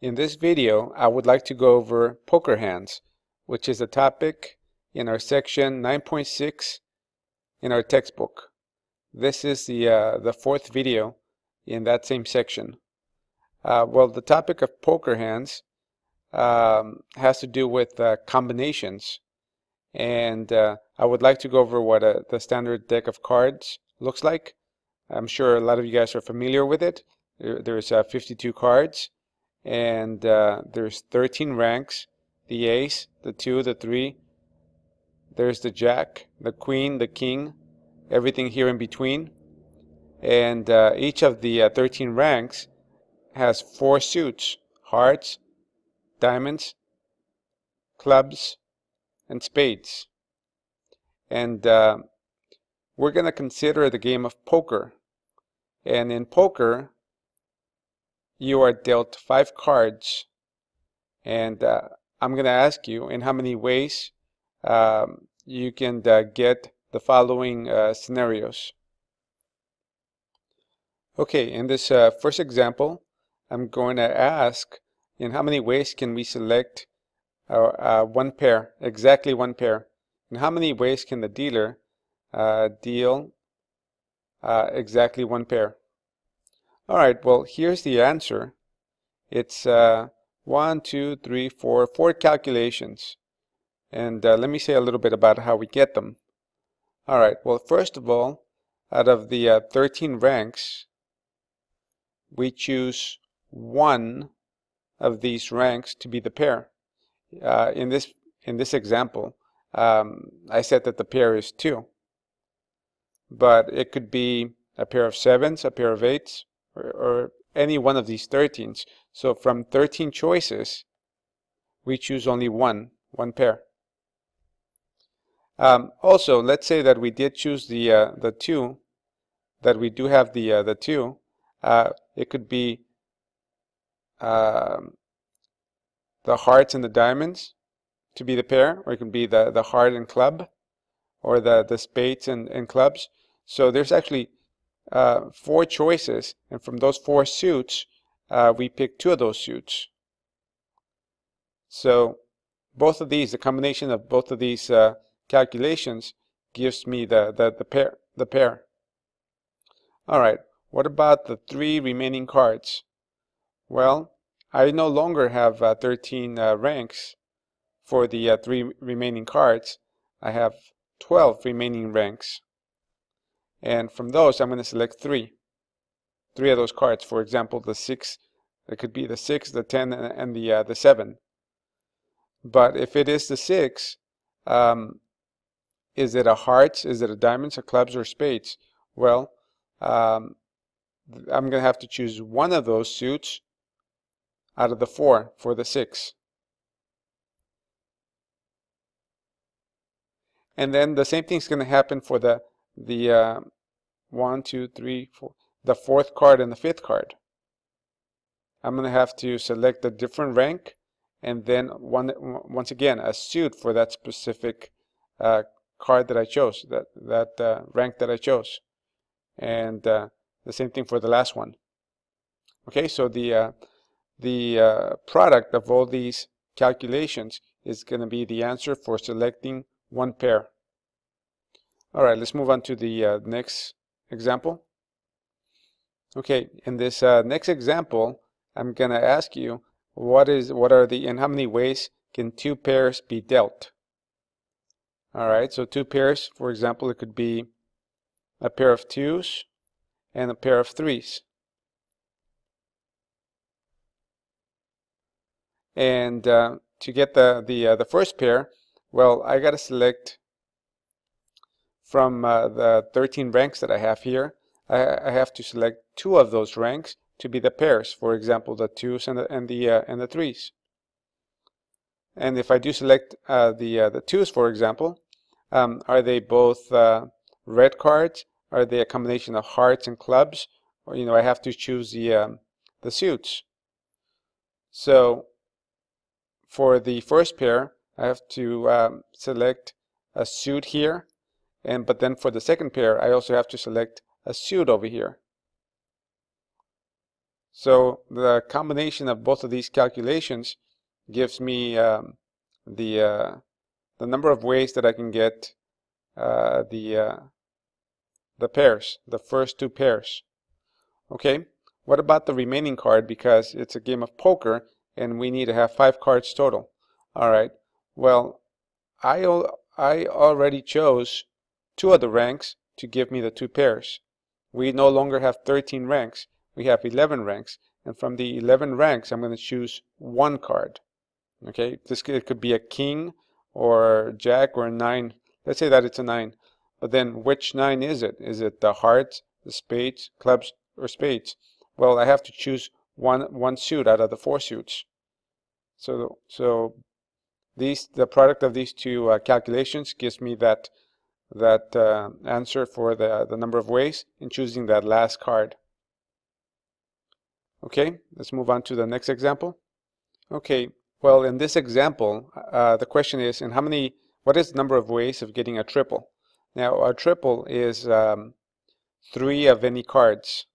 In this video, I would like to go over poker hands, which is a topic in our section 9.6 in our textbook. This is the fourth video in that same section. Well, the topic of poker hands has to do with combinations, and I would like to go over what the standard deck of cards looks like. I'm sure a lot of you guys are familiar with it. There's 52 cards. And there's 13 ranks: the ace, the 2, the 3, there's the jack, the queen, the king, everything here in between. And each of the 13 ranks has 4 suits: hearts, diamonds, clubs, and spades. And we're going to consider the game of poker. And in poker, you are dealt 5 cards, and I'm going to ask you in how many ways you can get the following scenarios. Okay, in this first example, I'm going to ask in how many ways can we select one pair, exactly one pair. In how many ways can the dealer deal exactly one pair? All right, well, here's the answer. It's 1, 2, 3, 4 calculations. And let me say a little bit about how we get them. All right, well, first of all, out of the 13 ranks, we choose one of these ranks to be the pair. In this example, I said that the pair is 2. But it could be a pair of 7s, a pair of 8s, or any one of these 13s. So from 13 choices, we choose only one pair. Also, let's say that we did choose the 2, that we do have the 2. It could be the hearts and the diamonds to be the pair, or it could be the heart and club, or the spades and clubs. So there's actually 4 choices, and from those 4 suits, we pick 2 of those suits. So both of these, the combination of both of these calculations gives me the pair. All right, what about the 3 remaining cards? Well, I no longer have 13 ranks for the 3 remaining cards. I have 12 remaining ranks. And from those, I'm going to select 3 of those cards. For example, the 6, it could be the 6, the 10, and the 7. But if it is the 6, is it a hearts, is it a diamonds, a clubs, or spades? Well, I'm going to have to choose one of those suits out of the 4 for the 6. And then the same thing's going to happen for the 1, 2, 3, 4, the 4th card and the 5th card. I'm going to have to select a different rank, and then once again a suit for that specific card that I chose, that rank that I chose, and the same thing for the last one. Okay, so the product of all these calculations is going to be the answer for selecting one pair. All right, let's move on to the next example. Okay, in this next example, I'm going to ask you in how many ways can 2 pairs be dealt? All right, so 2 pairs, for example, it could be a pair of 2s and a pair of 3s. And to get the first pair, well, I got to select from the 13 ranks that I have here. I have to select 2 of those ranks to be the pairs. For example, the 2s and the 3s. And if I do select the 2s, for example, are they both red cards? Are they a combination of hearts and clubs? Or I have to choose the suits. So for the first pair, I have to select a suit here, but then for the second pair, I also have to select a suit over here. So the combination of both of these calculations gives me the number of ways that I can get the pairs, the first two pairs. Okay, what about the remaining card, because it's a game of poker and we need to have 5 cards total? All right, well, I already chose 2 of the ranks to give me the 2 pairs. We no longer have 13 ranks, we have 11 ranks, and from the 11 ranks I'm going to choose 1 card. Okay, it could be a king or jack or a 9. Let's say that it's a 9. But then which 9 is it? Is it the hearts, the spades, clubs, or spades? Well, I have to choose one suit out of the 4 suits. So the product of these two calculations gives me that answer for the number of ways in choosing that last card. Okay, let's move on to the next example. Okay, well, in this example, the question is, what is the number of ways of getting a triple? Now, a triple is 3 of any cards.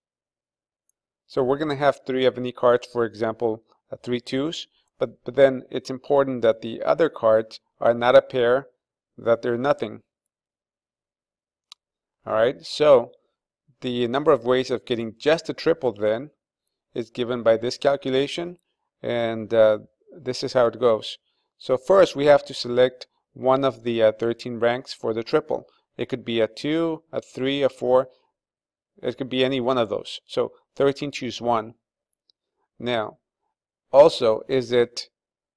So we're going to have 3 of any cards, for example, 3 twos, but then it's important that the other cards are not a pair, that they're nothing. All right, so the number of ways of getting just a triple then is given by this calculation, and this is how it goes. So first we have to select one of the 13 ranks for the triple. It could be a 2, a 3, a 4. It could be any one of those. So 13, choose 1. Now, also, if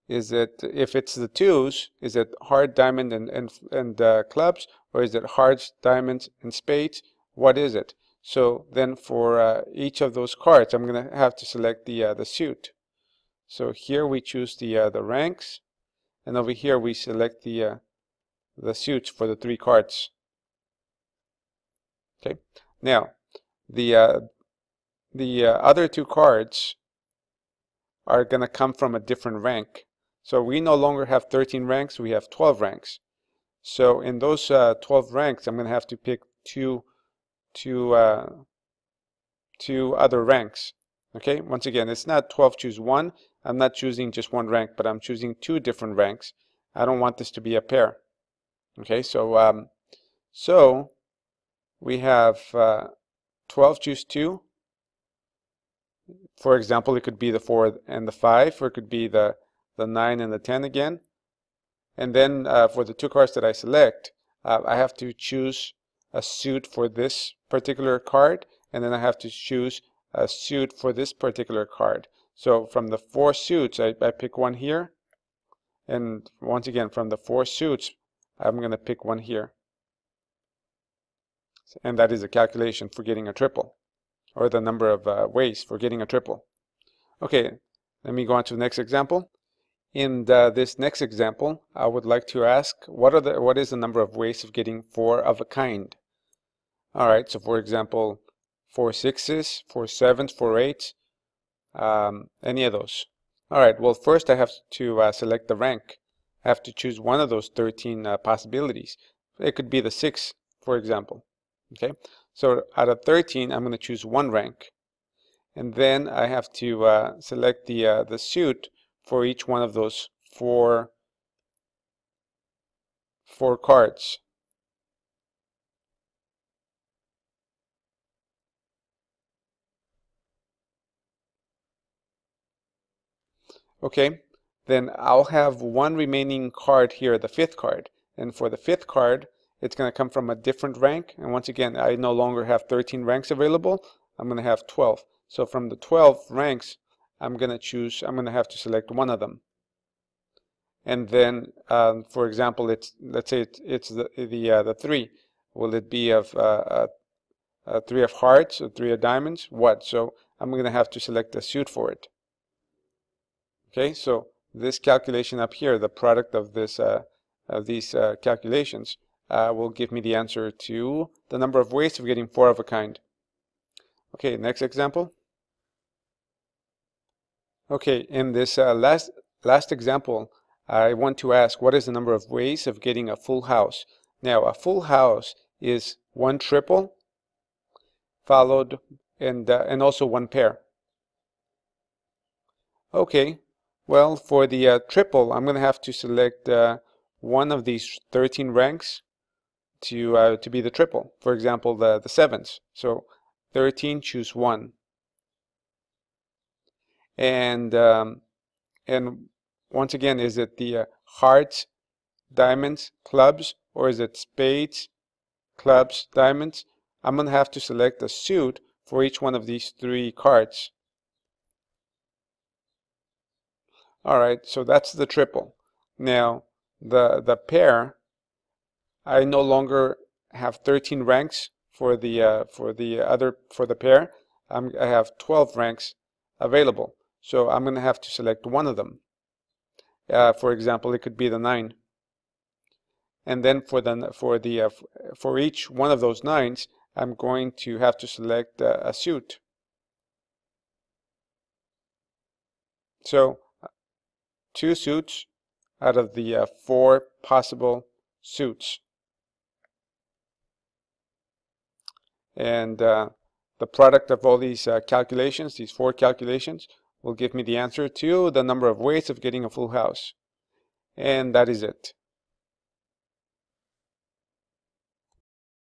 it's the twos, is it heart, diamond, and clubs, or is it hearts, diamonds, and spades? What is it? So then for each of those cards, I'm going to have to select the suit. So here we choose the ranks, and over here we select the suits for the 3 cards. Okay. Now, the other 2 cards are going to come from a different rank. So we no longer have 13 ranks, we have 12 ranks. So in those 12 ranks, I'm going to have to pick two other ranks. Okay, once again, it's not 12 choose 1. I'm not choosing just 1 rank, but I'm choosing 2 different ranks. I don't want this to be a pair. Okay, so we have 12 choose 2. For example, it could be the 4 and the 5, or it could be the 9 and the 10 again. And then for the 2 cards that I select, I have to choose a suit for this particular card, and then I have to choose a suit for this particular card. So from the 4 suits, I pick one here, and once again, from the 4 suits, I'm going to pick one here. And that is a calculation for getting a triple, or the number of ways for getting a triple. Okay, let me go on to the next example. In this next example, I would like to ask, what is the number of ways of getting 4 of a kind? All right, so for example, 4 6s, 4 7s, 4 8s, any of those. All right, well, first I have to select the rank. I have to choose one of those 13 possibilities. It could be the 6, for example. Okay, so out of 13, I'm going to choose 1 rank. And then I have to select the suit for each one of those four cards. Okay, then I'll have 1 remaining card here, the 5th card. And for the 5th card, it's going to come from a different rank. And once again, I no longer have 13 ranks available. I'm going to have 12. So from the 12 ranks, I'm going to have to select one of them. And then, for example, let's say it's the 3. Will it be of 3 of hearts or 3 of diamonds? What? So I'm going to have to select a suit for it. Okay, so this calculation up here, the product of this of these calculations, will give me the answer to the number of ways of getting 4 of a kind. Okay, next example. Okay, in this last example, I want to ask, what is the number of ways of getting a full house? Now, a full house is 1 triple followed and also 1 pair. Okay, well, for the triple, I'm going to have to select one of these 13 ranks to be the triple. For example, the sevens. So 13, choose 1. And once again, is it the hearts, diamonds, clubs, or is it spades, clubs, diamonds? I'm going to have to select a suit for each one of these 3 cards. Alright, so that's the triple. Now, the pair, I no longer have 13 ranks for the pair. I have 12 ranks available. So I'm going to have to select one of them. For example, it could be the 9. And then for each one of those 9s, I'm going to have to select a suit. So 2 suits out of the 4 possible suits. And the product of all these calculations, these 4 calculations, will give me the answer to the number of ways of getting a full house. And that is it.